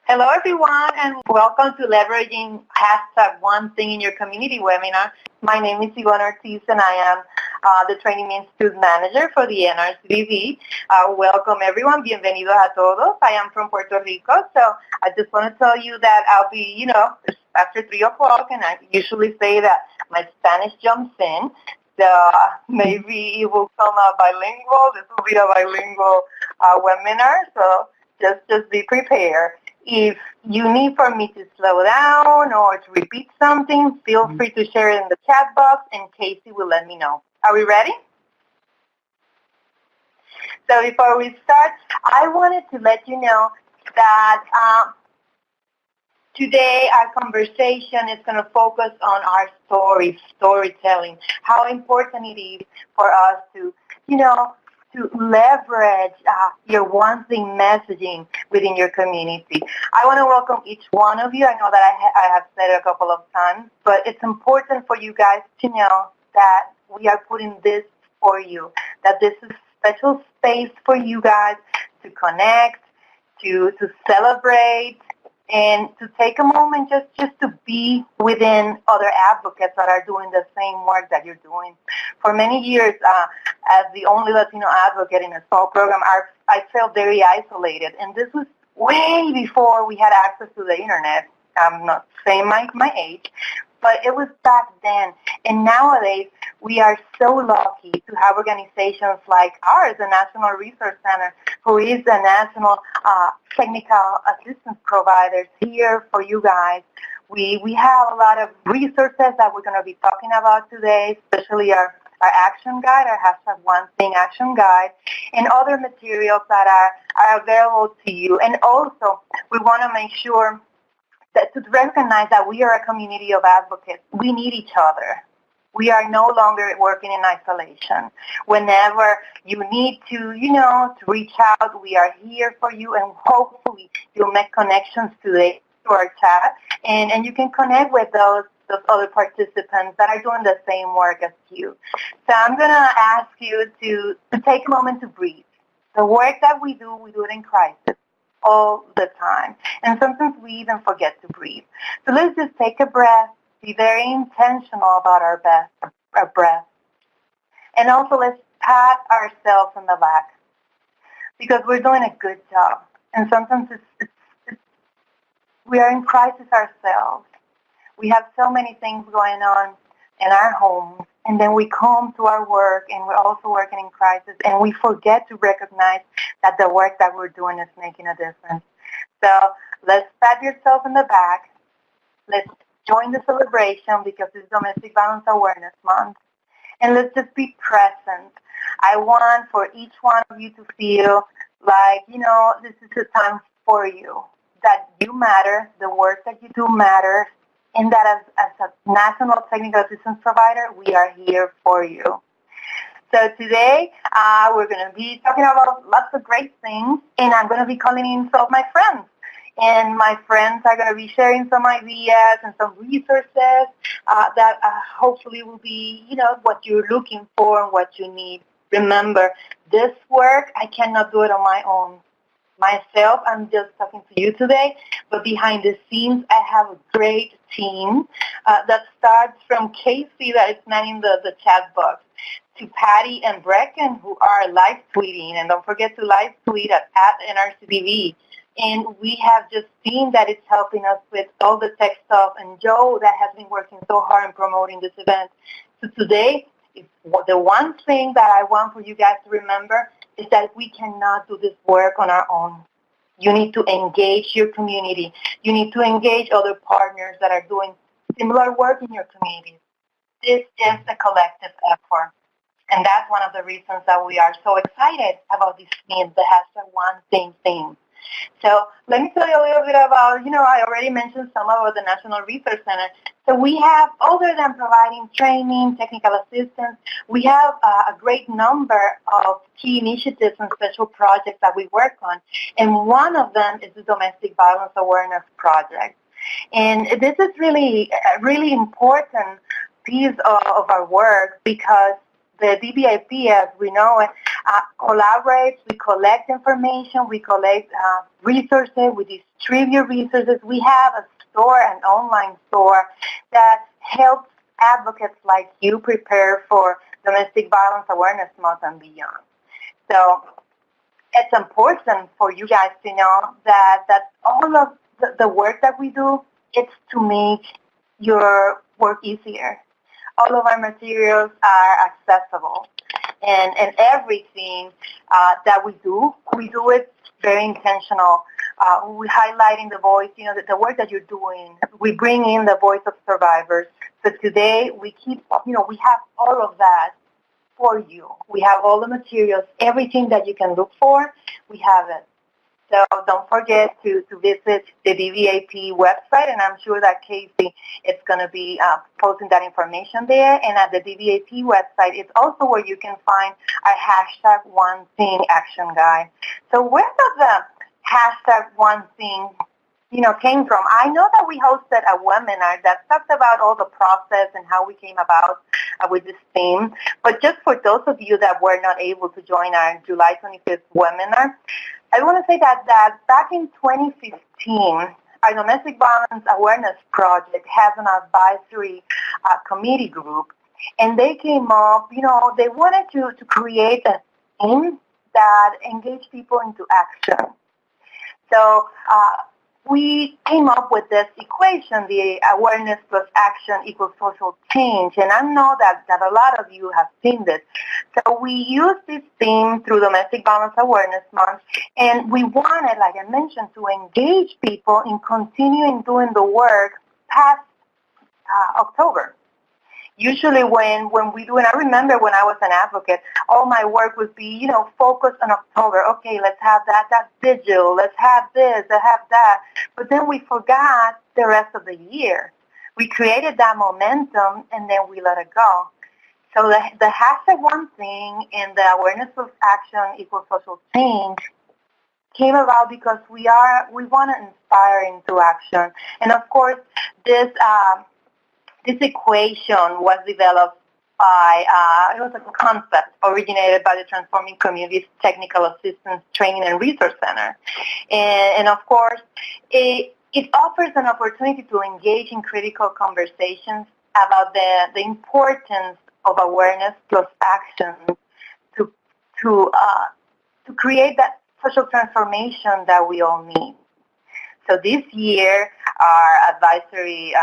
Hello, everyone, and welcome to Leveraging #One Thing in Your Community webinar. My name is Ivonne Ortiz, and I am the Training Institute Manager for the NRCDV. Welcome, everyone. Bienvenidos a todos. I am from Puerto Rico, so I just want to tell you that I'll be, after 3 o'clock, and I usually say that my Spanish jumps in. So maybe it will come out bilingual. This will be a bilingual webinar, so just be prepared. If you need for me to slow down or to repeat something, feel free to share it in the chat box, and Casey will let me know. Are we ready? So before we start, I wanted to let you know that today our conversation is going to focus on our storytelling, how important it is for us to leverage your one thing messaging within your community. I want to welcome each one of you. I know that I have said it a couple of times, but it's important for you guys to know that we are putting this for you, that this is a special space for you guys to connect, to celebrate, and to take a moment just to be within other advocates that are doing the same work that you're doing. For many years, as the only Latino advocate in a SALT program, I felt very isolated. And this was way before we had access to the internet. I'm not saying my age, but it was back then. And nowadays, we are so lucky to have organizations like ours, the National Resource Center, who is the national technical assistance providers here for you guys. We have a lot of resources that we're going to be talking about today, especially our action guide, our #One Thing action guide, and other materials that are available to you. And also, we want to make sure that to recognize that we are a community of advocates. We need each other. We are no longer working in isolation. Whenever you need to reach out, we are here for you, and hopefully you'll make connections today to our chat, and you can connect with those other participants that are doing the same work as you. So I'm going to ask you to take a moment to breathe. The work that we do it in crisis all the time. And sometimes we even forget to breathe. So let's just take a breath, be very intentional about our breath. And also let's pat ourselves on the back because we're doing a good job. And sometimes we are in crisis ourselves. We have so many things going on in our homes, and then we come to our work, and we're also working in crisis, and we forget to recognize that the work that we're doing is making a difference. So let's pat yourself in the back. Let's join the celebration because it's Domestic Violence Awareness Month, and let's just be present. I want for each one of you to feel like, this is a time for you, that you matter, the work that you do matters, and that as a national technical assistance provider, we are here for you. So today, we're going to be talking about lots of great things, and I'm going to be calling in some of my friends. And my friends are going to be sharing some ideas and some resources that hopefully will be, what you're looking for and what you need. Remember, this work, I cannot do it on my own. Myself, I'm just talking to you today, but behind the scenes, I have a great team that starts from Casey, that is manning the chat box, to Patty and Brecken, who are live tweeting, and don't forget to live tweet at NRCDV. And we have just seen that it's helping us with all the tech stuff, and Joe, that has been working so hard in promoting this event. So today, the one thing that I want for you guys to remember is that we cannot do this work on our own. You need to engage your community. You need to engage other partners that are doing similar work in your community. This is a collective effort. And that's one of the reasons that we are so excited about this theme, the #One Thing theme. So let me tell you a little bit about, I already mentioned some about the National Resource Center. So we have, other than providing training, technical assistance, we have a great number of key initiatives and special projects that we work on. And one of them is the Domestic Violence Awareness Project. And this is really a really important piece of our work because the DVIP, as we know it, collaborates. We collect information. We collect resources. We distribute resources. We have a store, an online store that helps advocates like you prepare for Domestic Violence Awareness Month and beyond. So it's important for you guys to know that all of the work that we do, it's to make your work easier. All of our materials are accessible. And everything that we do it very intentional. We're highlighting the voice, the work that you're doing. We bring in the voice of survivors. So today we keep, we have all of that for you. We have all the materials, everything that you can look for, we have it. So don't forget to visit the DVAP website, and I'm sure that Casey is going to be posting that information there. And at the DVAP website, it's also where you can find our hashtag One Thing action guide. So where does the hashtag One Thing came from? I know that we hosted a webinar that talked about all the process and how we came about with this theme. But just for those of you that were not able to join our July 25th webinar, I want to say that back in 2015, our Domestic Violence Awareness Project has an advisory committee group, and they came up, they wanted to create a theme that engaged people into action. So we came up with this equation, the awareness plus action equals social change. And I know that a lot of you have seen this. So we used this theme through Domestic Violence Awareness Month, and we wanted, like I mentioned, to engage people in continuing doing the work past October. Usually when we do, and I remember when I was an advocate, all my work would be, focused on October. Okay, let's have that vigil. Let's have this, let's have that. But then we forgot the rest of the year. We created that momentum, and then we let it go. So the hashtag One Thing and the awareness of action equals social change came about because we want to inspire into action. And of course, this equation was developed by, it was a concept originated by the Transforming Communities Technical Assistance Training and Resource Center. And of course, it offers an opportunity to engage in critical conversations about the importance of awareness plus action to create that social transformation that we all need. So this year, our advisory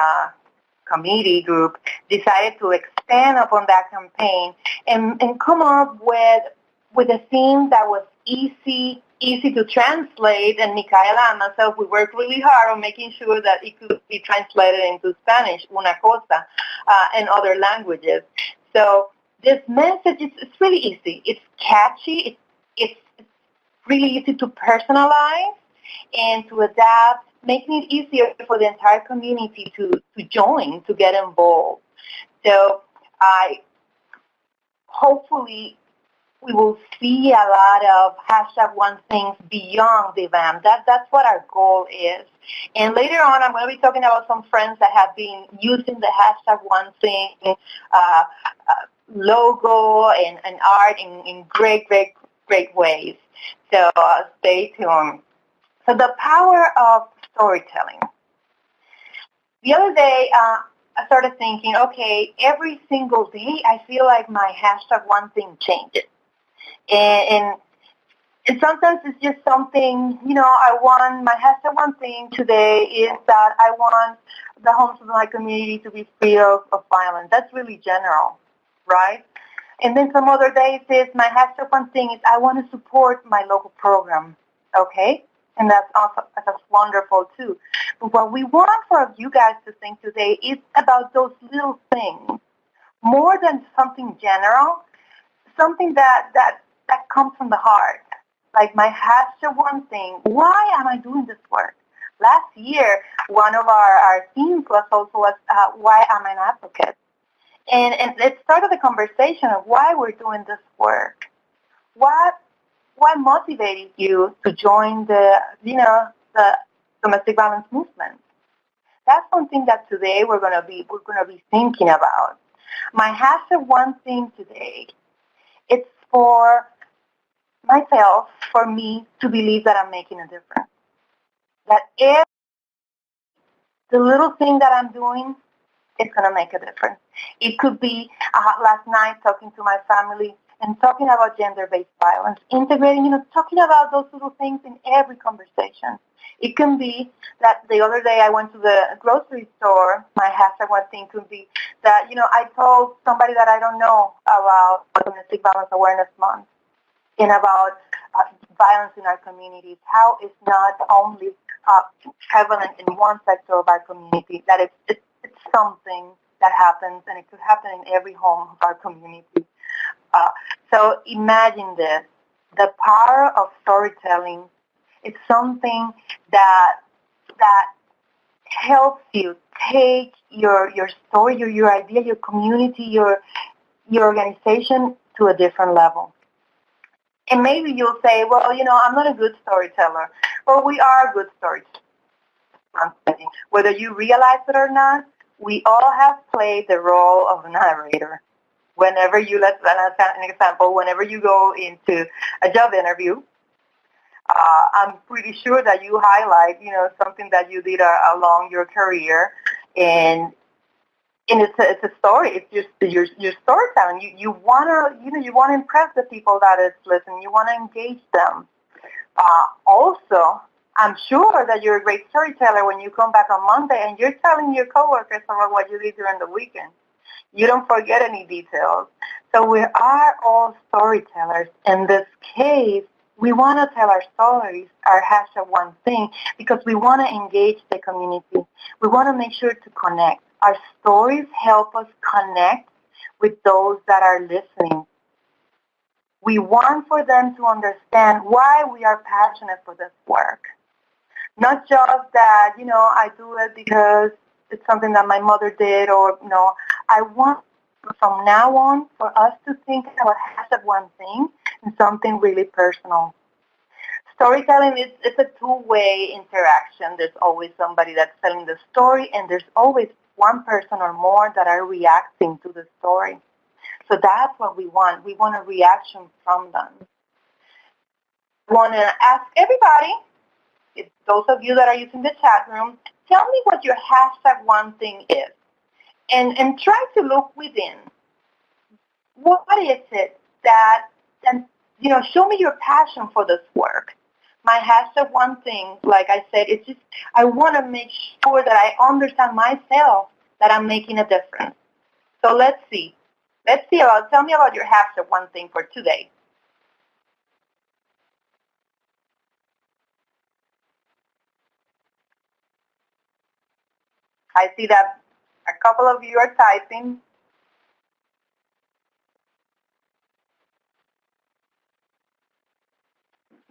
committee group decided to expand upon that campaign and come up with a theme that was easy to translate. And Micaela and myself, we worked really hard on making sure that it could be translated into Spanish, una cosa, and other languages. So this message, it's really easy. It's catchy. It's really easy to personalize and to adapt, making it easier for the entire community to join, to get involved. So hopefully we will see a lot of hashtag One Things beyond the event. That's what our goal is. And later on, I'm going to be talking about some friends that have been using the hashtag One Thing logo and art in great ways. So stay tuned. So the power of storytelling. The other day, I started thinking, okay, every single day, I feel like my hashtag One Thing changes. And sometimes it's just something, I want, my hashtag One Thing today is that I want the homes of my community to be free of violence. That's really general, right? And then some other days is my hashtag One Thing is I want to support my local program, okay? And that's wonderful too. But what we want for you guys to think today is about those little things, more than something general, something that comes from the heart. Like my hashtag One Thing, why am I doing this work? Last year, one of our themes was why am I an advocate? And it started the conversation of why we're doing this work. What motivated you to join the domestic violence movement? That's something that today we're gonna be thinking about. My hashtag One Thing today, it's for myself, for me to believe that I'm making a difference. That if the little thing that I'm doing is going to make a difference. It could be last night talking to my family and talking about gender-based violence, integrating, talking about those little things in every conversation. It can be that the other day I went to the grocery store. My hashtag one thing could be that, I told somebody that I don't know about Domestic Violence Awareness Month and about violence in our communities, how it's not only prevalent in one sector of our community, that it's something that happens, and it could happen in every home of our community. So imagine this. The power of storytelling is something that helps you take your story, your idea, your community, your organization to a different level. And maybe you'll say, well, I'm not a good storyteller. Well, we are good storytellers. Whether you realize it or not, we all have played the role of a narrator. Whenever you, let's an example, whenever you go into a job interview, I'm pretty sure that you highlight, something that you did along your career, and it's a story. It's just your storytelling. You wanna you wanna impress the people that is listening. You wanna engage them. Also, I'm sure that you're a great storyteller when you come back on Monday and you're telling your coworkers about what you did during the weekend. You don't forget any details. So we are all storytellers. In this case, we want to tell our stories, our hashtag one thing, because we want to engage the community. We want to make sure to connect. Our stories help us connect with those that are listening. We want for them to understand why we are passionate for this work. Not just that, I do it because it's something that my mother did, or, I want from now on for us to think about hashtag one thing and something really personal. Storytelling it's a two-way interaction. There's always somebody that's telling the story, and there's always one person or more that are reacting to the story. So that's what we want. We want a reaction from them. I want to ask everybody, those of you that are using the chat room, tell me what your hashtag one thing is. And try to look within. What is it that, and show me your passion for this work. My hashtag one thing, like I said, it's just I want to make sure that I understand myself that I'm making a difference. So let's see. Tell me about your hashtag one thing for today. I see that a couple of you are typing.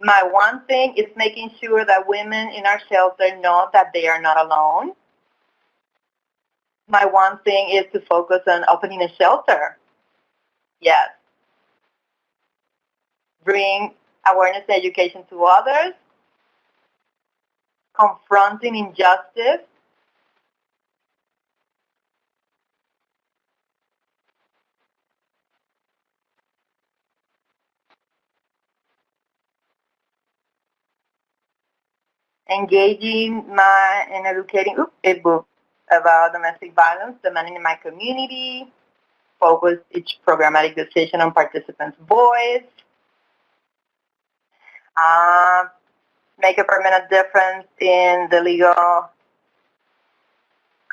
My one thing is making sure that women in our shelter know that they are not alone. My one thing is to focus on opening a shelter. Yes. Bring awareness and education to others. Confronting injustice. Engaging and educating a book about domestic violence, the men in my community. Focus each programmatic decision on participants' voice. Make a permanent difference in the legal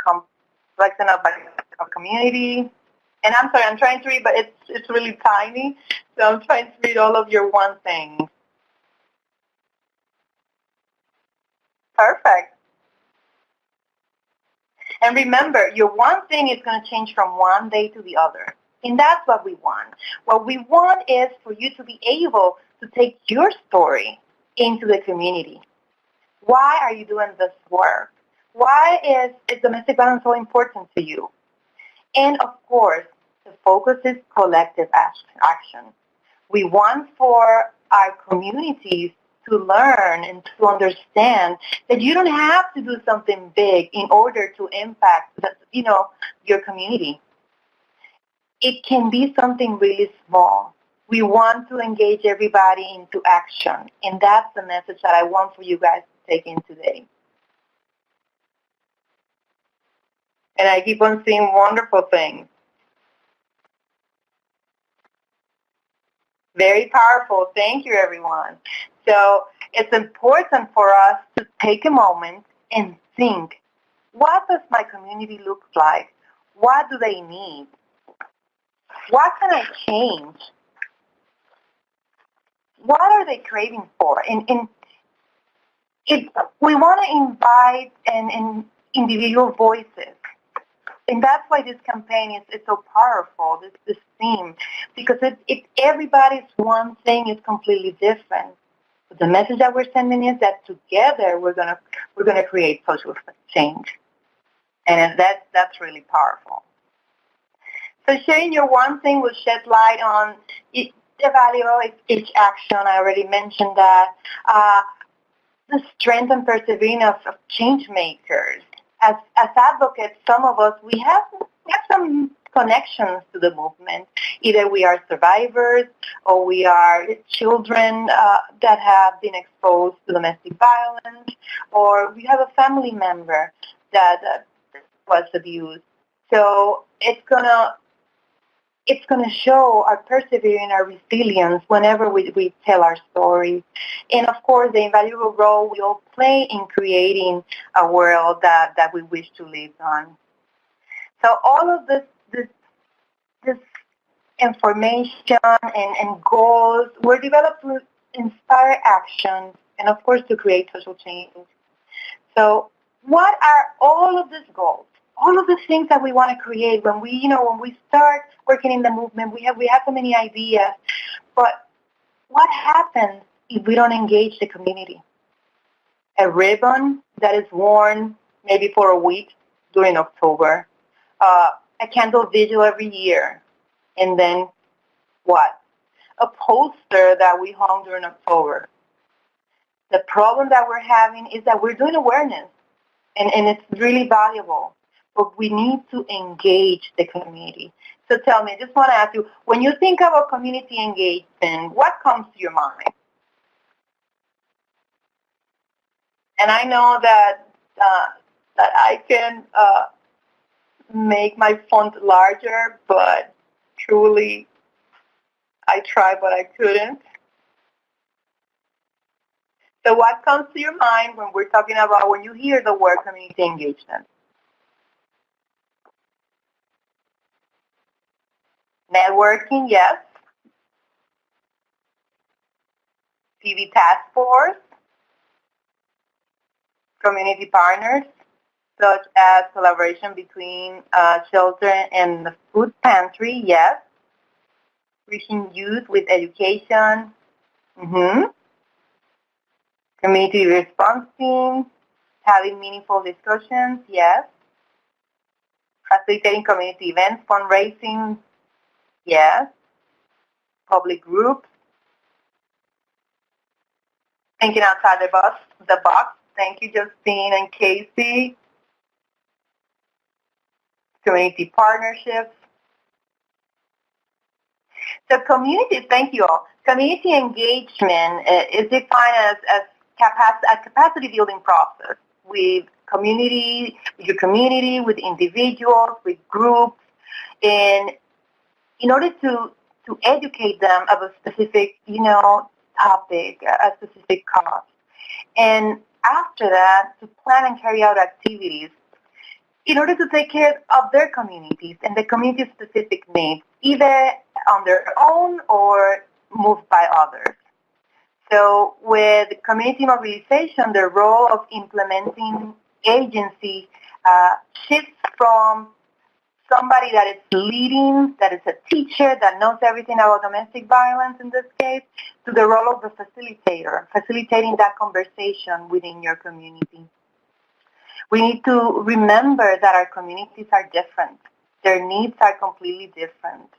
complexion of community. And I'm sorry, I'm trying to read, but it's really tiny, so I'm trying to read all of your one things. Perfect. And remember, your one thing is going to change from one day to the other. And that's what we want. What we want is for you to be able to take your story into the community. Why are you doing this work? Why is domestic violence so important to you? And of course, the focus is collective action. We want for our communities to learn and to understand that you don't have to do something big in order to impact, your community. It can be something really small. We want to engage everybody into action, and that's the message that I want for you guys to take in today. And I keep on seeing wonderful things. Very powerful. Thank you, everyone. So it's important for us to take a moment and think, what does my community look like? What do they need? What can I change? What are they craving for? And we want to invite and individual voices. And that's why this campaign is so powerful, this theme, because everybody's one thing is completely different. But the message that we're sending is that together we're gonna create social change, and that's really powerful. So sharing your one thing will shed light on the value of each action. I already mentioned that. The strength and perseverance of change makers. As advocates, some of us, we have some connections to the movement. Either we are survivors or we are children that have been exposed to domestic violence, or we have a family member that was abused. So it's gonna show our perseverance, our resilience whenever we tell our story. And of course, the invaluable role we all play in creating a world that we wish to live on. So all of this information and goals were developed to inspire action and of course to create social change. So what are all of these goals? All of the things that we want to create when we start working in the movement, we have so many ideas, but what happens if we don't engage the community? A ribbon that is worn maybe for a week during October, a candle vigil every year, and then what? A poster that we hung during October. The problem that we're having is that we're doing awareness, and it's really valuable. But we need to engage the community. So tell me, I just want to ask you, when you think about community engagement, what comes to your mind? And I know that I can make my font larger, but truly, I tried, but I couldn't. So what comes to your mind when we're talking about, when you hear the word community engagement? Networking, yes. TV task force. Community partners, such as collaboration between children and the food pantry, yes. Reaching youth with education. Community response teams. Having meaningful discussions, yes. Facilitating community events, fundraising, yes. Public groups. Thinking outside the box. Thank you, Justine and Casey. Community partnerships. So thank you all. Community engagement is defined as a capacity building process with your community, with individuals, with groups, and in order to educate them of a specific, topic, a specific cause. And after that, to plan and carry out activities in order to take care of their communities and the community-specific needs, either on their own or moved by others. So with community mobilization, the role of implementing agency shifts from somebody that is leading, that is a teacher, that knows everything about domestic violence in this case, to the role of the facilitator, facilitating that conversation within your community. We need to remember that our communities are different. Their needs are completely different.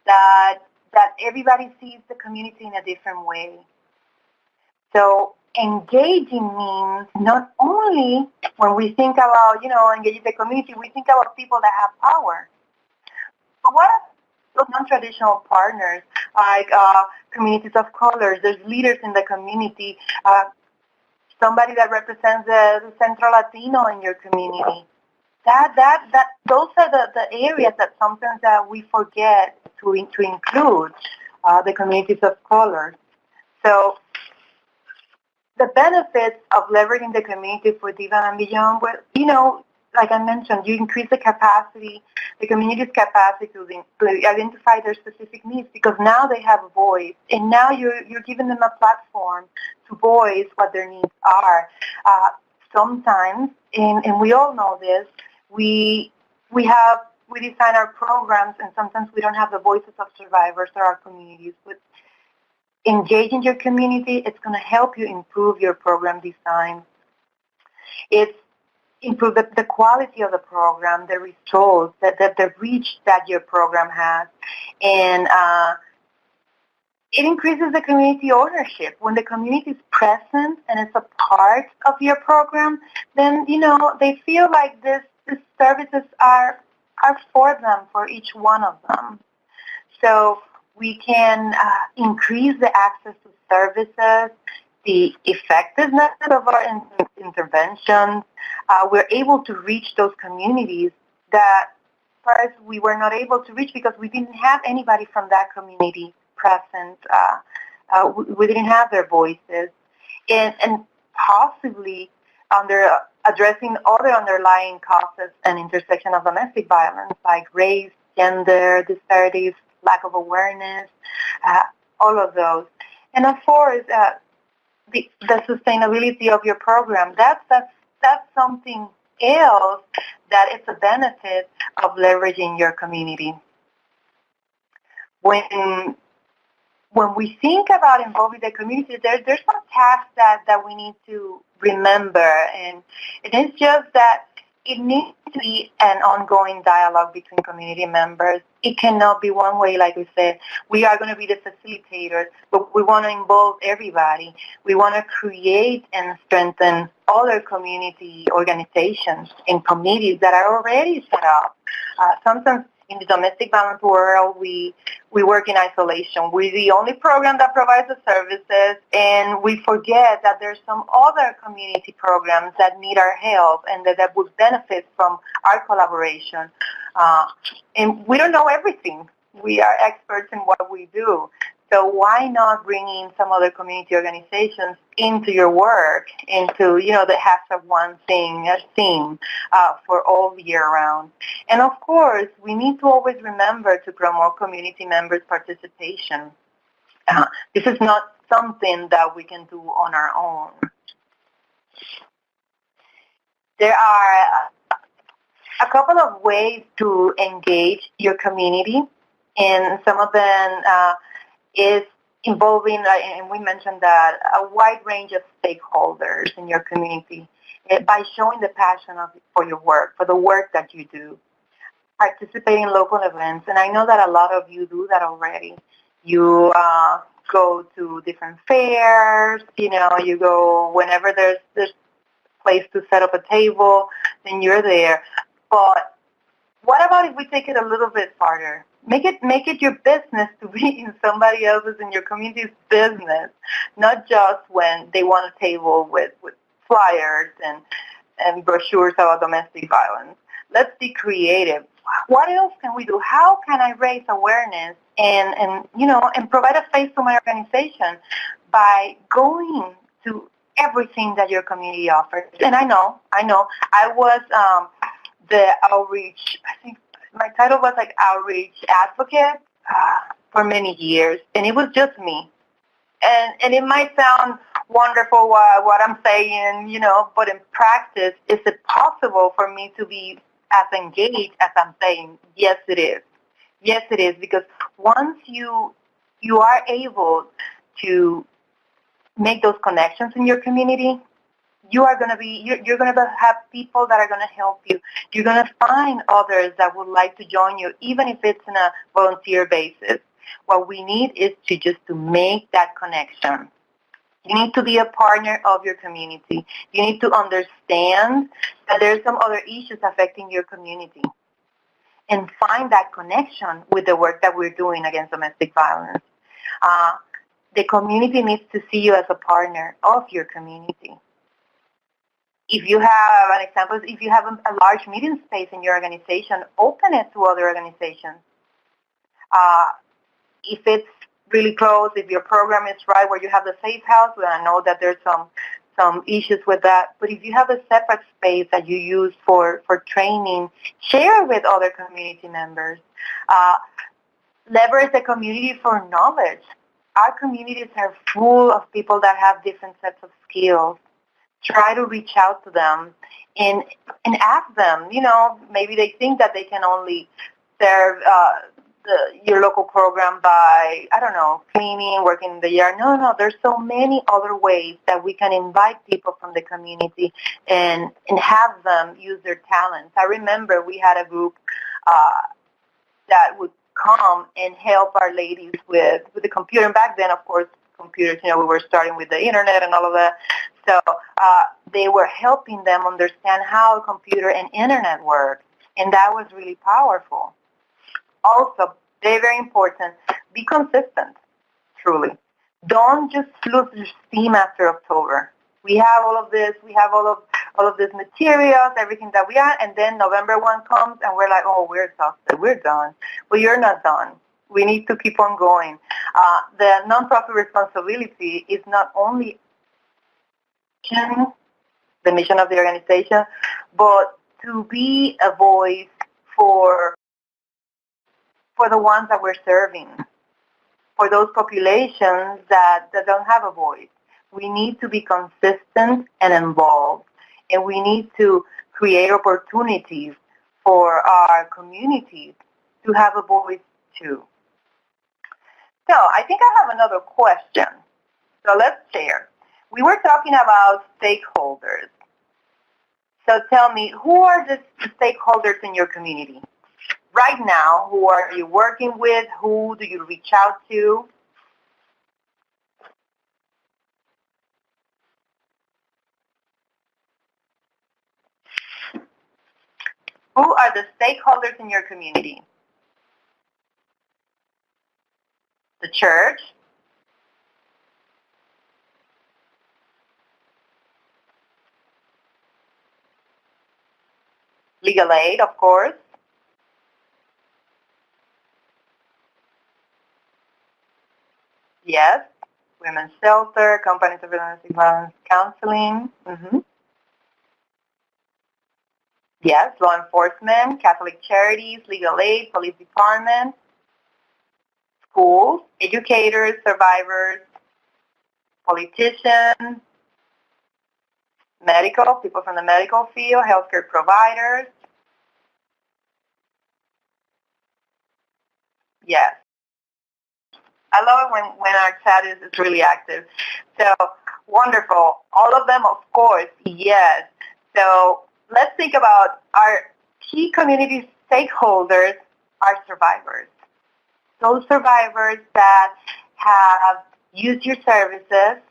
That everybody sees the community in a different way. So engaging means not only when we think about, engaging the community, we think about people that have power. But those non-traditional partners, like communities of colors. There's leaders in the community, somebody that represents the Central Latino in your community. Those are the areas that sometimes we forget to include the communities of color. So the benefits of leveraging the community for Diva and Beyond, well, like I mentioned, you increase the capacity, the community's capacity to identify their specific needs, because now they have a voice, and now you're giving them a platform to voice what their needs are. Sometimes, and we all know this, we design our programs, and sometimes we don't have the voices of survivors or our communities. But engaging your community, it's going to help you improve your program design. It's improve the quality of the program, the results, the reach that your program has, and it increases the community ownership. When the community is present and it's a part of your program, then they feel like these services are for them, for each one of them. So we can increase the access to services, the effectiveness of our interventions. We're able to reach those communities that first we were not able to reach because we didn't have anybody from that community present. We didn't have their voices. And possibly under addressing other underlying causes and intersection of domestic violence, like race, gender, disparities, lack of awareness, all of those. And of course, the sustainability of your program, that's something else that it's a benefit of leveraging your community. When we think about involving the community, there's some tasks that we need to remember, and it's just that it needs to be an ongoing dialogue between community members. It cannot be one way, like we said. We are going to be the facilitators, but we want to involve everybody. We want to create and strengthen other community organizations and committees that are already set up. Sometimes in the domestic violence world, we work in isolation. We're the only program that provides the services, and we forget that there's some other community programs that need our help and that would benefit from our collaboration. And we don't know everything. We are experts in what we do. So why not bring in some other community organizations into your work, into, the hashtag one thing, a theme for all year round. And of course, we need to always remember to promote community members' participation. This is not something that we can do on our own. There are a couple of ways to engage your community, and some of them is involving, and we mentioned that, a wide range of stakeholders in your community by showing the passion for your work, for the work that you do. Participate in local events, and I know that a lot of you do that already. You go to different fairs, you go whenever there's a place to set up a table, then you're there. But what about if we take it a little bit farther? Make it your business to be in somebody else's, in your community's business, not just when they want a table with flyers and brochures about domestic violence. Let's be creative. What else can we do? How can I raise awareness and provide a face to my organization by going to everything that your community offers? And I know. I was the outreach, I think my title was like outreach advocate for many years, and it was just me. And it might sound wonderful what I'm saying, but in practice, is it possible for me to be as engaged as I'm saying? Yes, it is. Yes, it is, because once you are able to make those connections in your community, you're going to have people that are going to help you. You're going to find others that would like to join you, even if it's on a volunteer basis. What we need is to make that connection. You need to be a partner of your community. You need to understand that there's some other issues affecting your community. and find that connection with the work that we're doing against domestic violence. The community needs to see you as a partner of your community. If you have an example, if you have a large meeting space in your organization, open it to other organizations. If it's really close, if your program is right where you have the safe house, well, I know that there's some issues with that, but if you have a separate space that you use for training, share with other community members. Leverage the community for knowledge. Our communities are full of people that have different sets of skills. Try to reach out to them and ask them. Maybe they think that they can only serve your local program by, I don't know, cleaning, working in the yard. No, there's so many other ways that we can invite people from the community and have them use their talents. I remember we had a group that would come and help our ladies with the computer. And back then, of course, computers, we were starting with the internet and all of that. So they were helping them understand how computer and internet work. And that was really powerful. Also, very, very important, be consistent, truly. Don't just lose your steam after October. We have all of this, we have all of this materials, everything that we are, and then November 1 comes and we're like, oh, we're exhausted, we're done. Well, you're not done. We need to keep on going. The nonprofit responsibility is not only the mission of the organization, but to be a voice for the ones that we're serving, for those populations that don't have a voice. We need to be consistent and involved, and we need to create opportunities for our communities to have a voice too. So I think I have another question. So let's share. We were talking about stakeholders. So tell me, who are the stakeholders in your community? Right now, who are you working with? Who do you reach out to? Who are the stakeholders in your community? The church? Legal aid, of course. Yes. Women's shelter, companies of domestic violence counseling. Yes, law enforcement, Catholic charities, legal aid, police department, schools, educators, survivors, politicians, medical, people from the medical field, healthcare providers. Yes. I love it when our chat is really active. So, wonderful. All of them, of course, yes. So, let's think about our key community stakeholders are survivors. Those survivors that have used your services,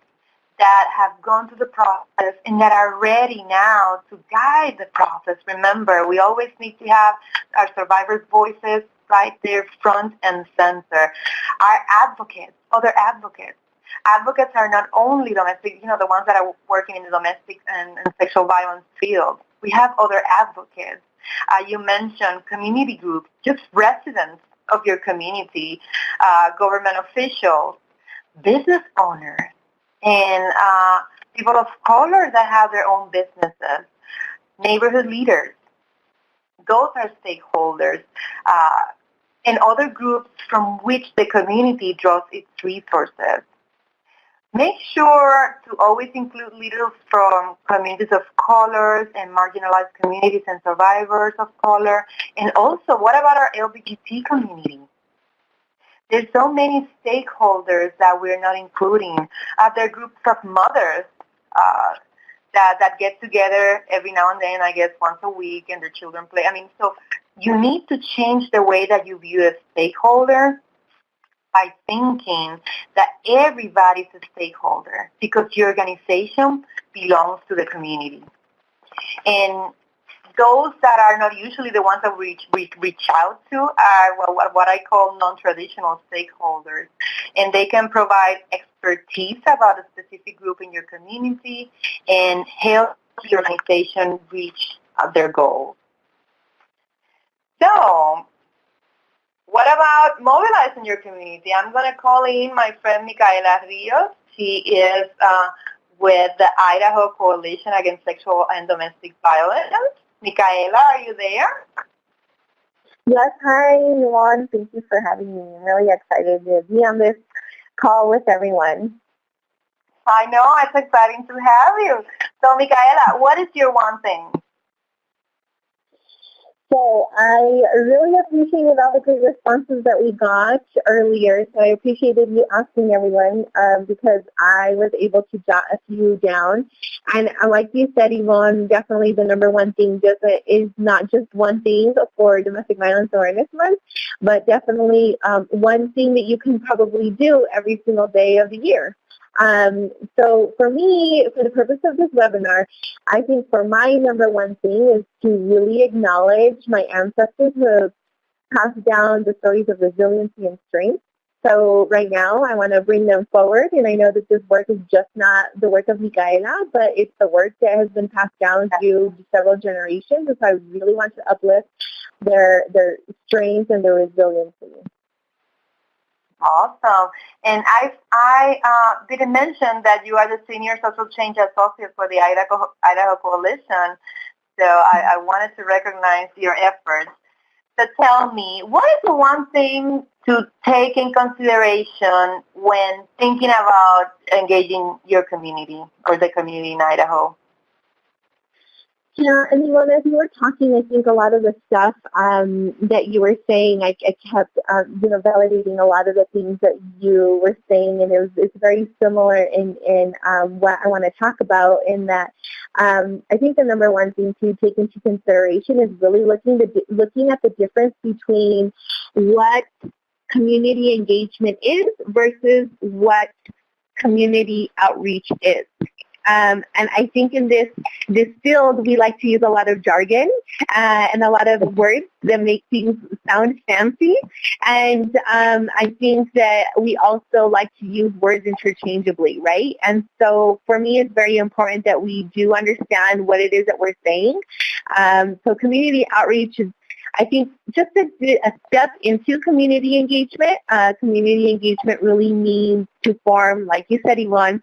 that have gone through the process, and that are ready now to guide the process. Remember, we always need to have our survivors' voices right there front and center. Our advocates, other advocates. Advocates are not only domestic, the ones that are working in the domestic and sexual violence field. We have other advocates. You mentioned community groups, just residents of your community, government officials, business owners, and people of color that have their own businesses, neighborhood leaders. Those are stakeholders, and other groups from which the community draws its resources. Make sure to always include leaders from communities of color and marginalized communities and survivors of color. And also, what about our LGBT community? There's so many stakeholders that we're not including. There are groups of mothers that get together every now and then, I guess once a week, and their children play. So you need to change the way that you view a stakeholder by thinking that everybody's a stakeholder because your organization belongs to the community. And those that are not usually the ones that we reach out to are what I call non-traditional stakeholders, and they can provide expertise about a specific group in your community and help your organization reach their goals. So, what about mobilizing your community? I'm going to call in my friend Micaela Rios. She is with the Idaho Coalition Against Sexual and Domestic Violence. Micaela, are you there? Yes, hi, Ivonne. Thank you for having me. I'm really excited to be on this call with everyone. I know, it's exciting to have you. So, Micaela, what is your one thing? So I really appreciated all the great responses that we got earlier. So I appreciated you asking everyone because I was able to jot a few down. And like you said, Yvonne, definitely the number one thing is not just one thing for Domestic Violence Awareness Month, but definitely one thing that you can probably do every single day of the year. So for me, for the purpose of this webinar, I think for my number one thing is to really acknowledge my ancestors who have passed down the stories of resiliency and strength. So right now, I want to bring them forward, and I know that this work is just not the work of Micaela, but it's the work that has been passed down through several generations, and so I really want to uplift their strength and their resiliency. Awesome. And I didn't mention that you are the Senior Social Change Associate for the Idaho Coalition, so I wanted to recognize your efforts. So tell me, what is the one thing to take in consideration when thinking about engaging your community or the community in Idaho? Yeah, and as you were talking, I think a lot of the stuff that you were saying, I kept, validating a lot of the things that you were saying, and it's very similar in what I want to talk about. In that, I think the number one thing to take into consideration is really looking at the difference between what community engagement is versus what community outreach is. And I think in this field, we like to use a lot of jargon and a lot of words that make things sound fancy. And I think that we also like to use words interchangeably, right? And so for me, it's very important that we do understand what it is that we're saying. So community outreach is, I think, just a step into community engagement. Community engagement really means to form, like you said, Yvonne,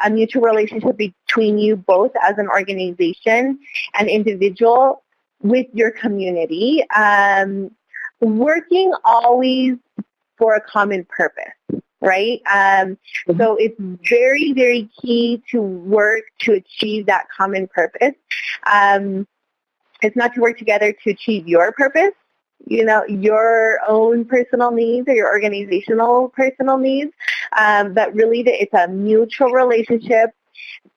a mutual relationship between you both as an organization and individual with your community, working always for a common purpose, right? So it's very, very key to work to achieve that common purpose. It's not to work together to achieve your purpose, your own personal needs or your organizational personal needs, but really it's a mutual relationship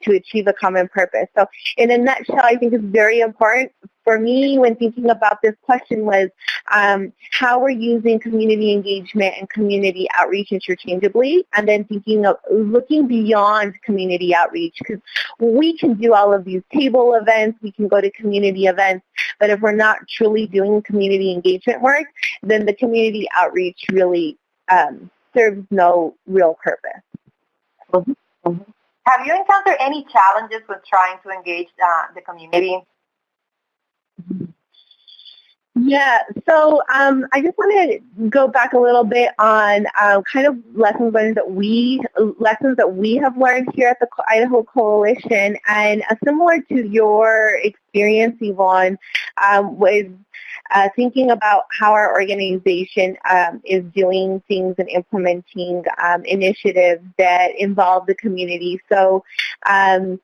to achieve a common purpose. So in a nutshell, I think it's very important for me when thinking about this question was how we're using community engagement and community outreach interchangeably, and then thinking of looking beyond community outreach, because we can do all of these table events, we can go to community events, but if we're not truly doing community engagement work, then the community outreach really serves no real purpose. Mm-hmm. Have you encountered any challenges with trying to engage the community? Yeah, so I just want to go back a little bit on kind of lessons that we have learned here at the Idaho Coalition, and similar to your experience, Yvonne, was thinking about how our organization is doing things and implementing initiatives that involve the community. So I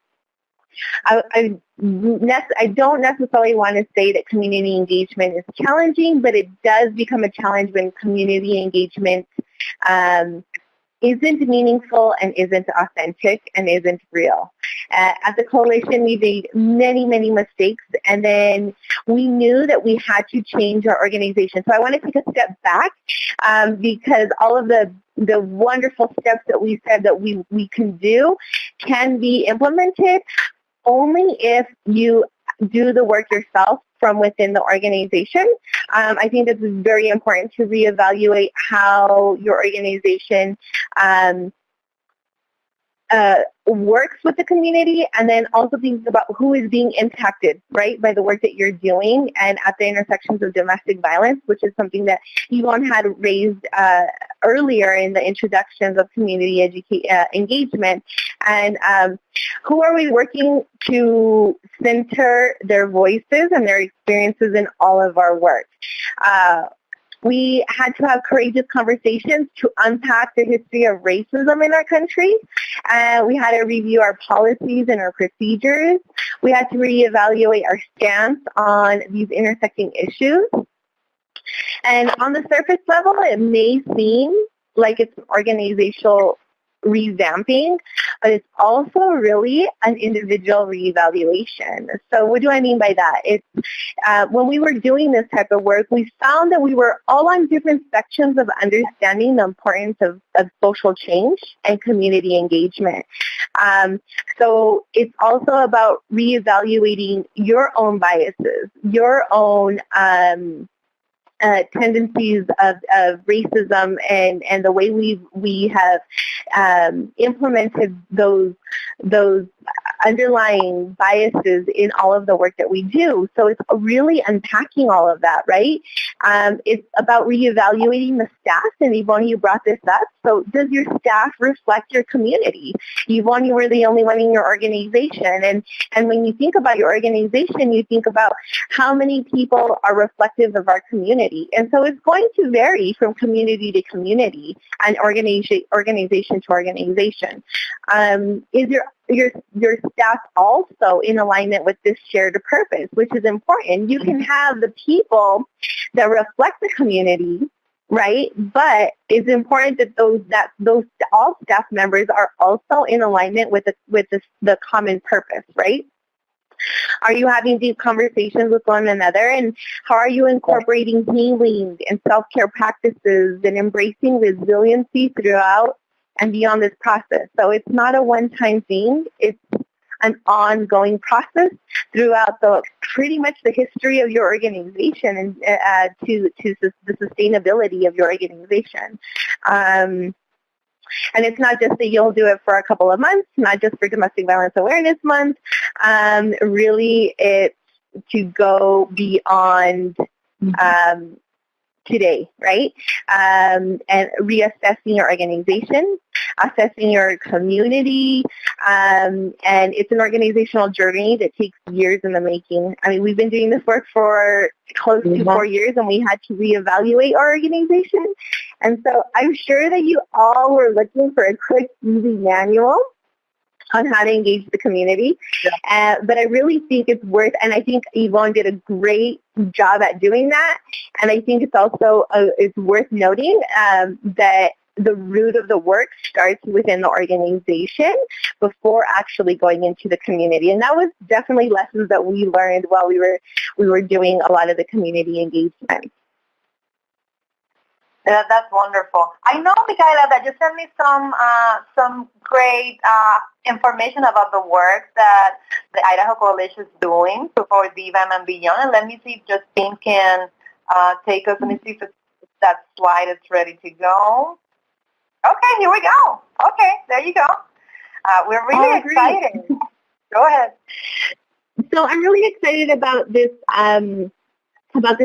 don't necessarily want to say that community engagement is challenging, but it does become a challenge when community engagement isn't meaningful and isn't authentic and isn't real. At the coalition, we made many, many mistakes, and then we knew that we had to change our organization. So I want to take a step back because all of the wonderful steps that we said that we can do can be implemented only if you do the work yourself from within the organization. I think it's very important to reevaluate how your organization works with the community, and then also think about who is being impacted, right, by the work that you're doing, and at the intersections of domestic violence, which is something that Yvonne had raised earlier in the introductions of community engagement. And who are we working to center their voices and their experiences in all of our work? We had to have courageous conversations to unpack the history of racism in our country. We had to review our policies and our procedures. We had to reevaluate our stance on these intersecting issues. And on the surface level, it may seem like it's an organizational revamping, but it's also really an individual reevaluation. So what do I mean by that? It's when we were doing this type of work, we found that we were all on different sections of understanding the importance of social change and community engagement. So it's also about reevaluating your own biases, your own tendencies of racism, and the way we have implemented those underlying biases in all of the work that we do. So it's really unpacking all of that, right? It's about reevaluating the staff, and Yvonne, you brought this up. So does your staff reflect your community? Yvonne, you were the only one in your organization, and when you think about your organization, you think about how many people are reflective of our community. And so it's going to vary from community to community and organization to organization. Is your staff also in alignment with this shared purpose, which is important? You can have the people that reflect the community, right? But it's important that those all staff members are also in alignment with the common purpose, right? Are you having deep conversations with one another? And how are you incorporating healing and self-care practices and embracing resiliency throughout and beyond this process? So it's not a one-time thing. It's an ongoing process throughout pretty much the history of your organization, and to the sustainability of your organization. And it's not just that you'll do it for a couple of months, not just for Domestic Violence Awareness Month. Really, it's to go beyond today, right? And reassessing your organization, assessing your community, and it's an organizational journey that takes years in the making. I mean, we've been doing this work for close to 4 years, and we had to reevaluate our organization. And so I'm sure that you all were looking for a quick, easy manual on how to engage the community. But I really think it's worth, and I think Yvonne did a great job at doing that. And I think it's also it's worth noting that the root of the work starts within the organization before actually going into the community. And that was definitely lessons that we learned while we were doing a lot of the community engagement. That's wonderful. I know, Micaela, that you sent me some great information about the work that the Idaho Coalition is doing for DVAM and beyond. And let me see if Justine can take us. Let me see if that slide is ready to go. Okay, here we go. Okay, there you go. We're really excited. Go ahead. So I'm really excited about this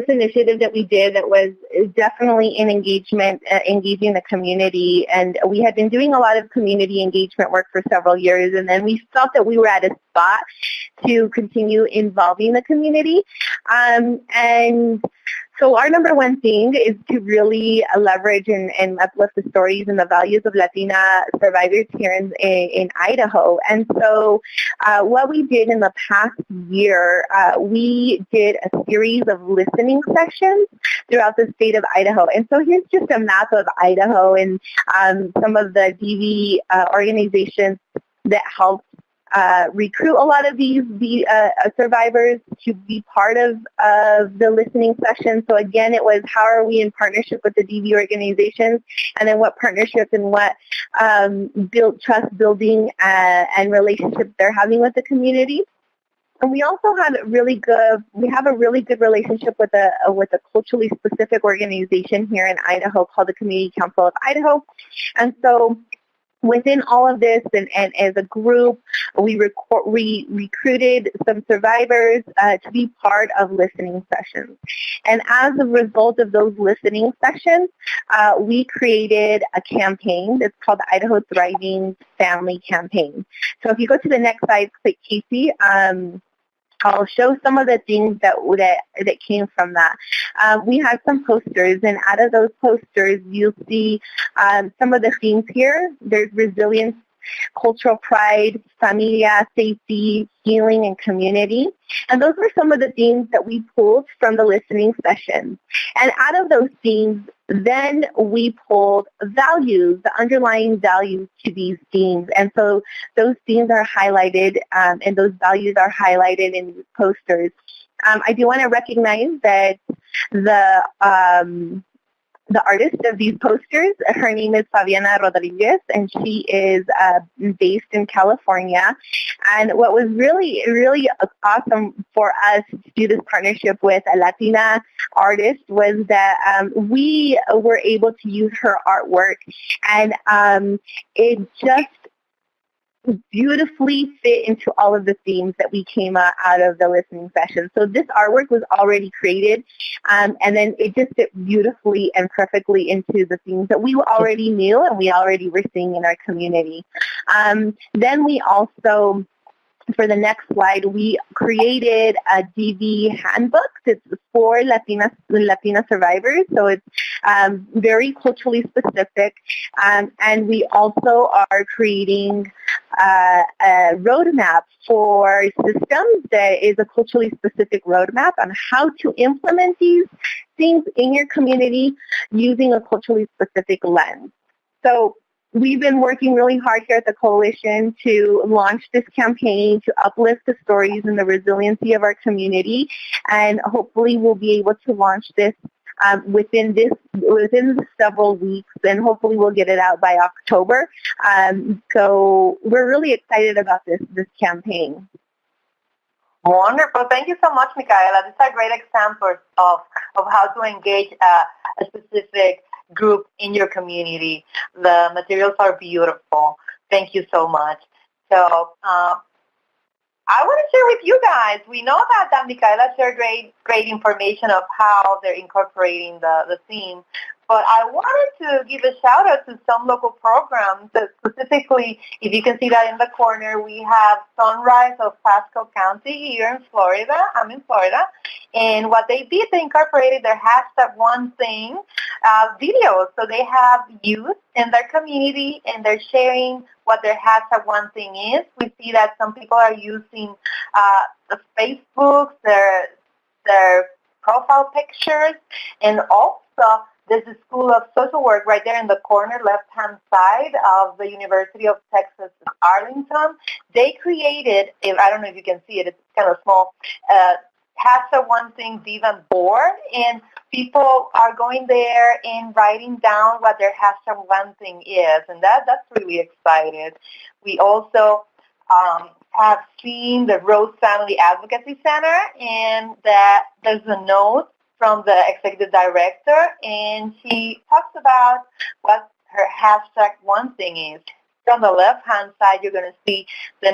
initiative that we did that was definitely in engagement, engaging the community. And we had been doing a lot of community engagement work for several years, and then we felt that we were at a spot to continue involving the community. And so our number one thing is to really leverage and uplift the stories and the values of Latina survivors here in Idaho. And so what we did in the past year, we did a series of listening sessions throughout the state of Idaho. And so here's just a map of Idaho and some of the DV organizations that helped recruit a lot of these survivors to be part of the listening session. So again, it was how are we in partnership with the DV organizations, and then what partnerships and what trust building and relationships they're having with the community. And we also have a really good relationship with a culturally specific organization here in Idaho called the Community Council of Idaho. And so within all of this, and as a group, we recruited some survivors to be part of listening sessions. And as a result of those listening sessions, we created a campaign that's called the Idaho Thriving Family Campaign. So if you go to the next slide, click Casey. I'll show some of the things that came from that. We had some posters, and out of those posters, you'll see some of the themes here. There's resilience, cultural pride, familia, safety, healing, and community. And those were some of the themes that we pulled from the listening sessions. And out of those themes, then we pulled values, the underlying values to these themes. And so those themes are highlighted and those values are highlighted in these posters. I do want to recognize that the artist of these posters, her name is Fabiana Rodriguez, and she is based in California. And what was really, really awesome for us to do this partnership with a Latina artist was that we were able to use her artwork, and it just beautifully fit into all of the themes that we came out of the listening session. So this artwork was already created, and then it just fit beautifully and perfectly into the themes that we already knew and we already were seeing in our community. Then we also, for the next slide, we created a DV handbook that's for Latina survivors. So it's very culturally specific. And we also are creating a roadmap for systems that is a culturally specific roadmap on how to implement these things in your community using a culturally specific lens. So we've been working really hard here at the Coalition to launch this campaign to uplift the stories and the resiliency of our community, and hopefully we'll be able to launch this within several weeks, and hopefully we'll get it out by October. So we're really excited about this campaign. Wonderful. Thank you so much, Micaela. These are great examples of how to engage a specific group in your community. The materials are beautiful. Thank you so much. So I want to share with you guys, we know that Micaela shared great information of how they're incorporating the theme, but I wanted to give a shout out to some local programs. Specifically, if you can see that in the corner, we have Sunrise of Pasco County here in Florida. I'm in Florida. And what they did, they incorporated their hashtag One Thing videos. So they have youth in their community, and they're sharing what their hashtag One Thing is. We see that some people are using the Facebook, their profile pictures, and also there's a School of Social Work right there in the corner, left-hand side of the University of Texas Arlington. They created, I don't know if you can see it, it's kind of small, hashtag One Thing Divan board, and people are going there and writing down what their hashtag One Thing is, and that's really exciting. We also have seen the Rose Family Advocacy Center, and that there's a note from the executive director, and she talks about what her hashtag One Thing is. On the left-hand side, you're going to see the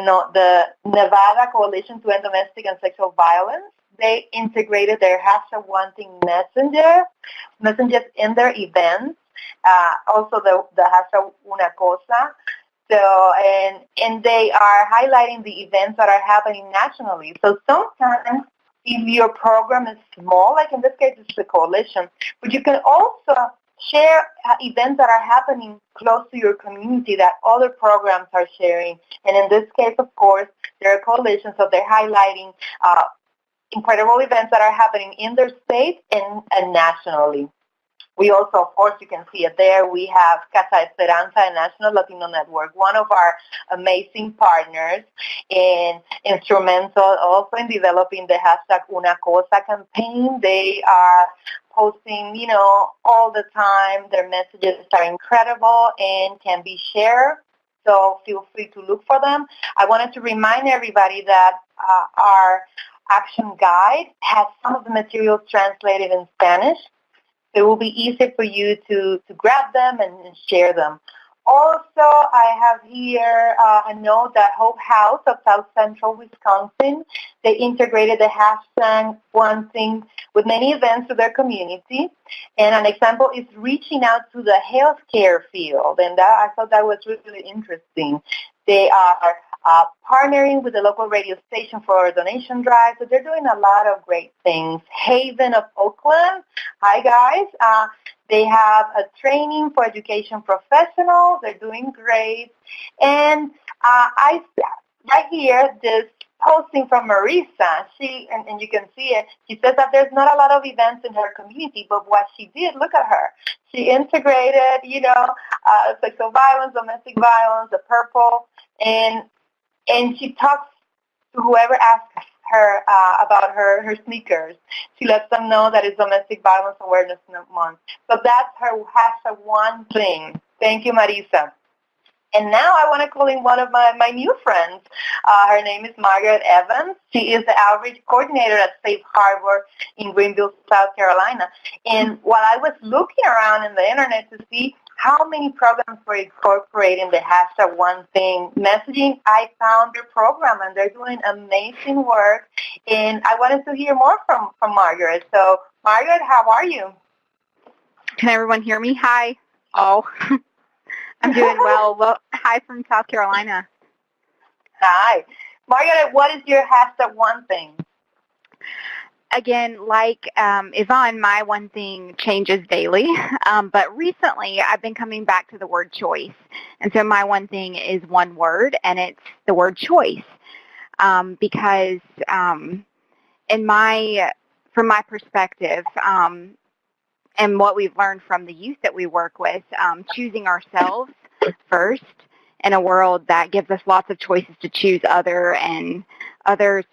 Nevada Coalition to End Domestic and Sexual Violence. They integrated their hashtag One Thing messengers in their events. Also the hashtag Una Cosa. So, and they are highlighting the events that are happening nationally. So sometimes, if your program is small, like in this case it's the Coalition, but you can also share events that are happening close to your community that other programs are sharing. And in this case, of course, they're a coalition, so they're highlighting incredible events that are happening in their state and nationally. We also, of course, you can see it there. We have Casa Esperanza, a National Latino Network, one of our amazing partners, and instrumental also in developing the hashtag Una Cosa campaign. They are posting, all the time. Their messages are incredible and can be shared so feel free to look for them. I wanted to remind everybody that our action guide has some of the materials translated in Spanish. So it will be easy for you to grab them and share them. Also, I have here a note that Hope House of South Central Wisconsin, they integrated the hashtag One Thing with many events to their community. And an example is reaching out to the healthcare field. And I thought that was really interesting. They are partnering with the local radio station for a donation drive. So they're doing a lot of great things. Haven of Oakland, hi guys. They have a training for education professionals. They're doing great. And right here, this posting from Marisa, and you can see it, she says that there's not a lot of events in her community, but what she did, look at her. She integrated, sexual violence, domestic violence, the purple, and she talks to whoever asks her about her sneakers. She lets them know that it's Domestic Violence Awareness Month. So that's her hashtag One Thing. Thank you, Marisa. And now I want to call in one of my new friends. Her name is Margaret Evans. She is the outreach coordinator at Safe Harbor in Greenville, South Carolina. And while I was looking around in the internet to see how many programs were incorporating the hashtag One Thing messaging, I found their program, and they're doing amazing work. And I wanted to hear more from Margaret. So, Margaret, how are you? Can everyone hear me? Hi. Oh, I'm doing well. Well, hi from South Carolina. Hi. Margaret, what is your hashtag One Thing? Again, like Ivonne, my one thing changes daily, but recently I've been coming back to the word choice. And so my one thing is one word, and it's the word choice. Because from my perspective, and what we've learned from the youth that we work with, choosing ourselves first in a world that gives us lots of choices to choose other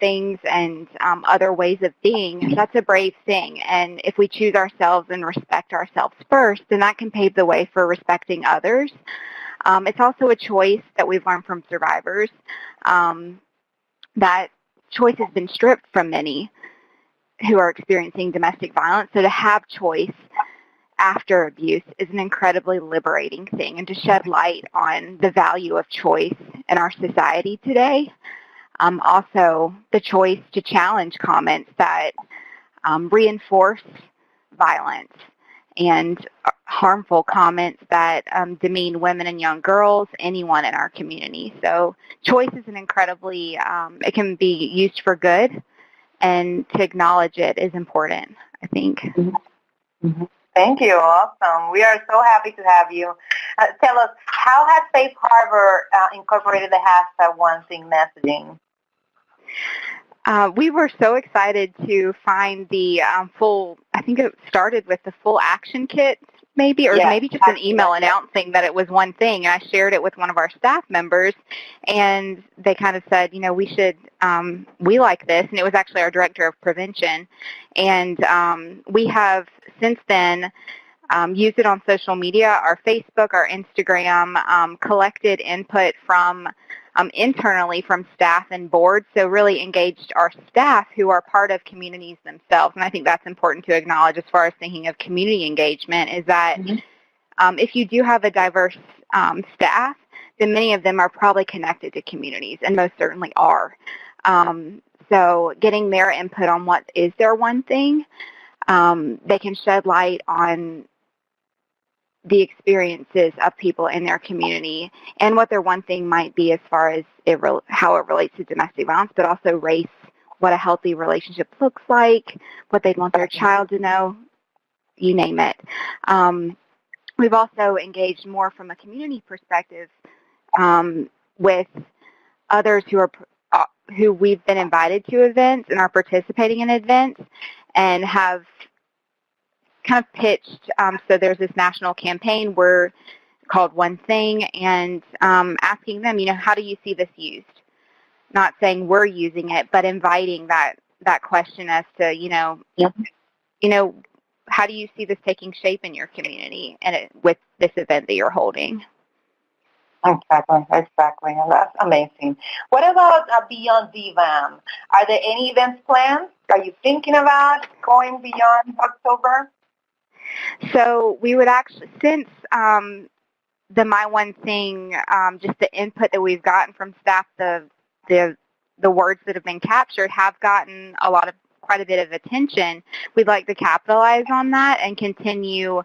things and other ways of being, that's a brave thing. And if we choose ourselves and respect ourselves first, then that can pave the way for respecting others. It's also a choice that we've learned from survivors. That choice has been stripped from many who are experiencing domestic violence. So to have choice after abuse is an incredibly liberating thing, and to shed light on the value of choice in our society today. Also, the choice to challenge comments that reinforce violence and harmful comments that demean women and young girls, anyone in our community. So choice is an incredibly, it can be used for good, and to acknowledge it is important, I think. Mm-hmm. Thank you. Awesome. We are so happy to have you. Tell us, how has Safe Harbor incorporated the hashtag One Thing messaging? We were so excited to find the full, I think it started with the full action kit, maybe, or maybe just an email announcing that it was one thing. And I shared it with one of our staff members, and they kind of said, we should, we like this. And it was actually our director of prevention. And we have since then used it on social media, our Facebook, our Instagram, collected input from internally from staff and boards, so really engaged our staff who are part of communities themselves. And I think that's important to acknowledge as far as thinking of community engagement, is that if you do have a diverse staff, then many of them are probably connected to communities, and most certainly are. So getting their input on what is their one thing, they can shed light on the experiences of people in their community and what their one thing might be as far as how it relates to domestic violence, but also race, what a healthy relationship looks like, what they'd want their child to know, you name it. We've also engaged more from a community perspective with others who we've been invited to events and are participating in events and have kind of pitched, so there's this national campaign called One Thing, and asking them, how do you see this used? Not saying we're using it, but inviting that question as to, how do you see this taking shape in your community and with this event that you're holding? Exactly. That's amazing. What about beyond DVAM? Are there any events planned? Are you thinking about going beyond October? So we would actually, since the My One Thing, just the input that we've gotten from staff, the words that have been captured have gotten quite a bit of attention. We'd like to capitalize on that and continue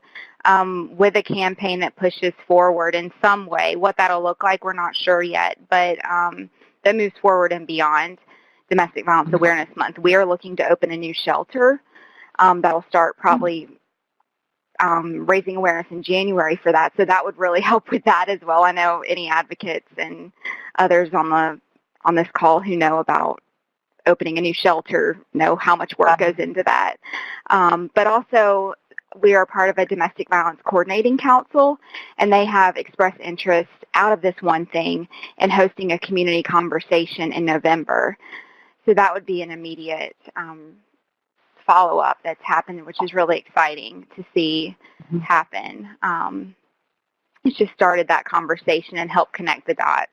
with a campaign that pushes forward in some way. What that'll look like, we're not sure yet, but that moves forward and beyond Domestic Violence Awareness Month. We are looking to open a new shelter that'll start probably raising awareness in January for that. So that would really help with that as well. I know any advocates and others on this call who know about opening a new shelter know how much work goes into that. But also, we are part of a domestic violence coordinating council, and they have expressed interest out of this one thing in hosting a community conversation in November. So that would be an immediate follow-up that's happened, which is really exciting to see happen. It's just started that conversation and helped connect the dots.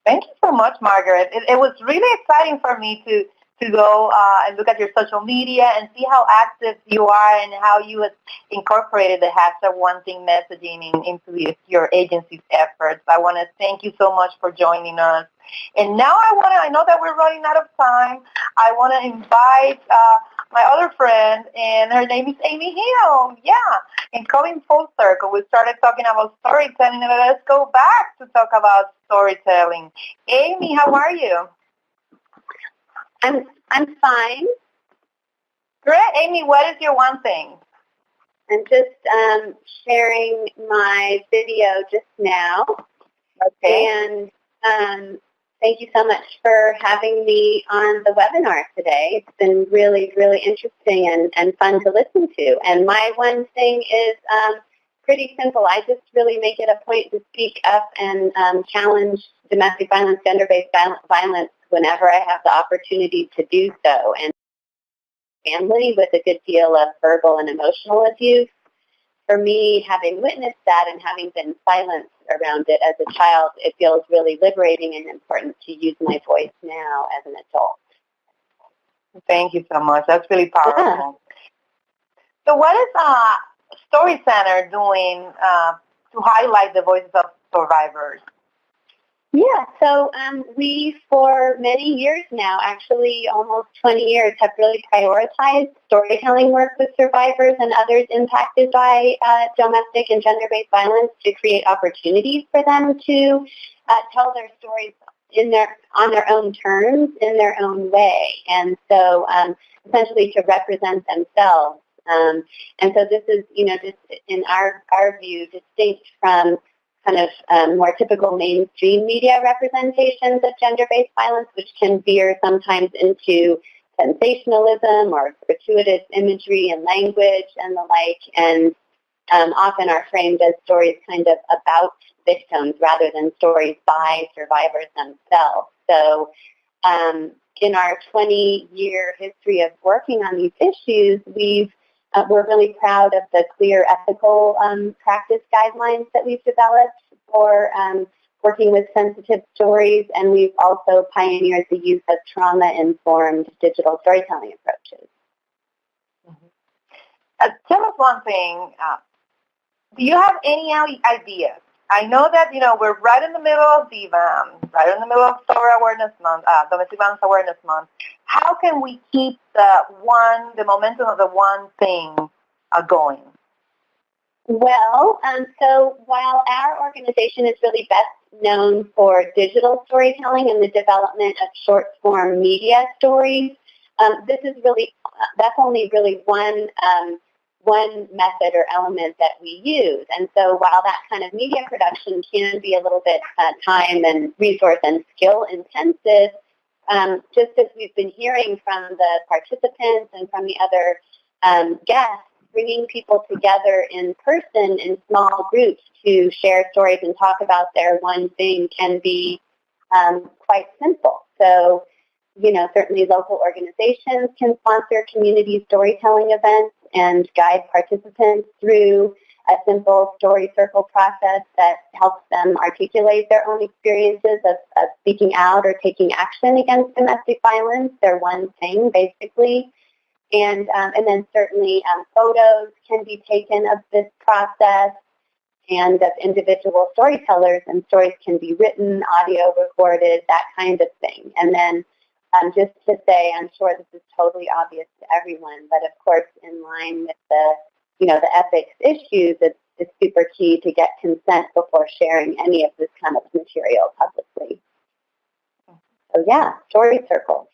Thank you so much, Margaret. It was really exciting for me to go and look at your social media and see how active you are and how you have incorporated the hashtag One Thing messaging into your agency's efforts. I want to thank you so much for joining us. And now I know that we're running out of time. I want to invite my other friend, and her name is Amy Hill. Yeah, and coming full circle, we started talking about storytelling, and let's go back to talk about storytelling. Amy, how are you? I'm fine. Great. Amy, what is your one thing? I'm just sharing my video just now. Okay. And thank you so much for having me on the webinar today. It's been really, really interesting and fun to listen to. And my one thing is pretty simple. I just really make it a point to speak up and challenge domestic violence, gender-based violence whenever I have the opportunity to do so. And family with a good deal of verbal and emotional abuse. For me, having witnessed that and having been silenced around it as a child, it feels really liberating and important to use my voice now as an adult. Thank you so much. That's really powerful. Yeah. So what is Story Center doing to highlight the voices of survivors? Yeah, so we, for many years now, actually almost 20 years, have really prioritized storytelling work with survivors and others impacted by domestic and gender-based violence to create opportunities for them to tell their stories on their own terms, in their own way, and so essentially to represent themselves. And so this is, just in our view, distinct from kind of more typical mainstream media representations of gender-based violence, which can veer sometimes into sensationalism or gratuitous imagery and language and the like, and often are framed as stories kind of about victims rather than stories by survivors themselves. So in our 20-year history of working on these issues, we're really proud of the clear ethical practice guidelines that we've developed for working with sensitive stories, and we've also pioneered the use of trauma-informed digital storytelling approaches. Mm-hmm. Tell us one thing. Do you have any ideas? I know that, we're right in the middle of DVAM, right in the middle of Domestic Violence Awareness Month. How can we keep the momentum of the one thing going? Well, so while our organization is really best known for digital storytelling and the development of short-form media stories, that's only really one method or element that we use. And so while that kind of media production can be a little bit time and resource and skill intensive, just as we've been hearing from the participants and from the other guests, bringing people together in person in small groups to share stories and talk about their one thing can be quite simple. So, certainly local organizations can sponsor community storytelling events and guide participants through a simple story circle process that helps them articulate their own experiences of speaking out or taking action against domestic violence. They're one thing, basically. And then certainly photos can be taken of this process and of individual storytellers, and stories can be written, audio recorded, that kind of thing. And then just to say, I'm sure this is totally obvious to everyone, but of course in line with the ethics issues, it's super key to get consent before sharing any of this kind of material publicly. So yeah, story circles.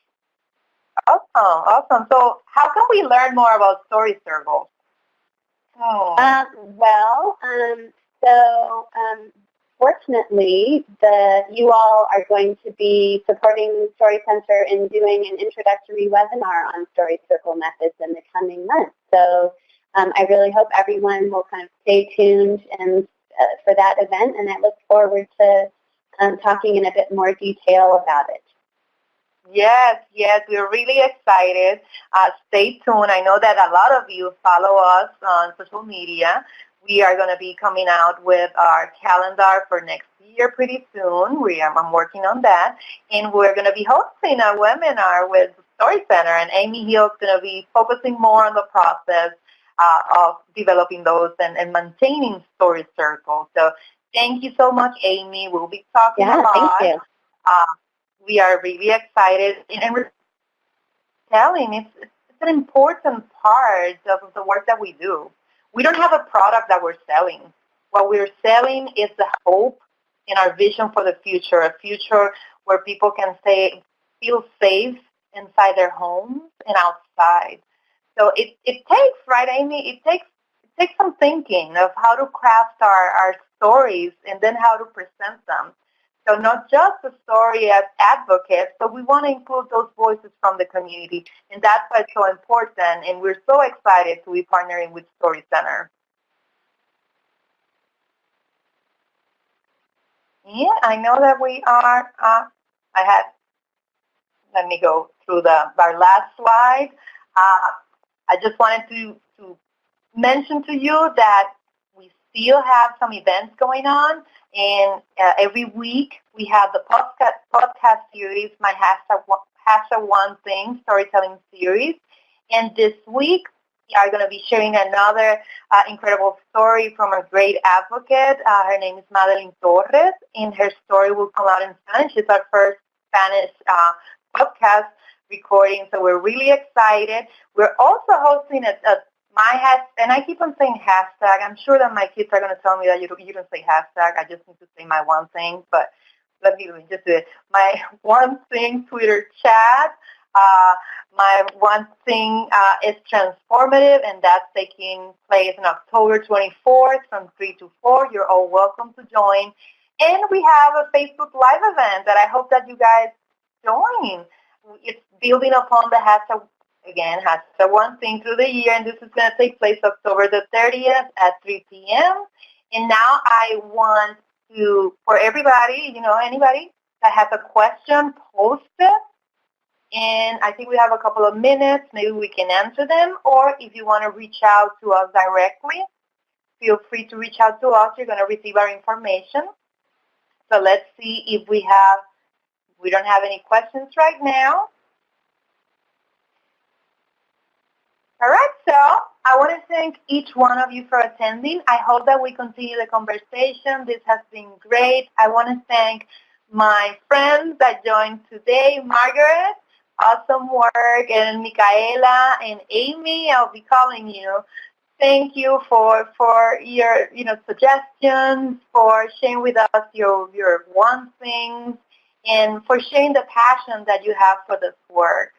Awesome. So how can we learn more about story circles? Fortunately, you all are going to be supporting Story Center in doing an introductory webinar on story circle methods in the coming months. So I really hope everyone will kind of stay tuned for that event, and I look forward to talking in a bit more detail about it. Yes, we're really excited. Stay tuned. I know that a lot of you follow us on social media. We are going to be coming out with our calendar for next year pretty soon. I'm working on that. And we're going to be hosting a webinar with Story Center, and Amy Hill's going to be focusing more on the process of developing those and maintaining story circles. So thank you so much, Amy. We'll be talking a lot. Thank you. We are really excited, and we're telling it's an important part of the work that we do. We don't have a product that we're selling. What we're selling is the hope and our vision for the future, a future where people can feel safe inside their homes and outside. So it takes, right, Amy? It takes some thinking of how to craft our stories and then how to present them. So not just the story as advocates, but we want to include those voices from the community. And that's why it's so important. And we're so excited to be partnering with Story Center. Yeah, I know that we are. Let me go through our last slide. I just wanted to mention to you that we still have some events going on. And every week we have the podcast series, my hashtag One Thing storytelling series. And this week we are going to be sharing another incredible story from a great advocate. Her name is Madeline Torres, and her story will come out in Spanish. It's our first Spanish podcast recording, so we're really excited. We're also hosting and I keep on saying hashtag. I'm sure that my kids are going to tell me that you don't say hashtag. I just need to say my one thing, but let me just do it. My one thing Twitter chat. My one thing is transformative, and that's taking place on October 24th from 3 to 4. You're all welcome to join. And we have a Facebook Live event that I hope that you guys join. It's building upon the hashtag. Again, hashtag One Thing through the year, and this is going to take place October the 30th at 3 p.m. And now I want for everybody, anybody that has a question, post it. And I think we have a couple of minutes. Maybe we can answer them. Or if you want to reach out to us directly, feel free to reach out to us. You're going to receive our information. So let's see if we don't have any questions right now. All right, so I want to thank each one of you for attending. I hope that we continue the conversation. This has been great. I want to thank my friends that joined today, Margaret, awesome work, and Micaela and Amy. I'll be calling you. Thank you for your suggestions, for sharing with us your one things, and for sharing the passion that you have for this work.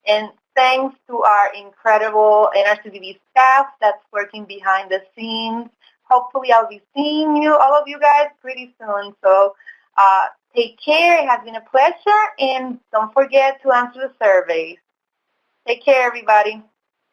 And thanks to our incredible NRCDV staff that's working behind the scenes. Hopefully I'll be seeing all of you guys, pretty soon. So take care. It has been a pleasure. And don't forget to answer the survey. Take care, everybody.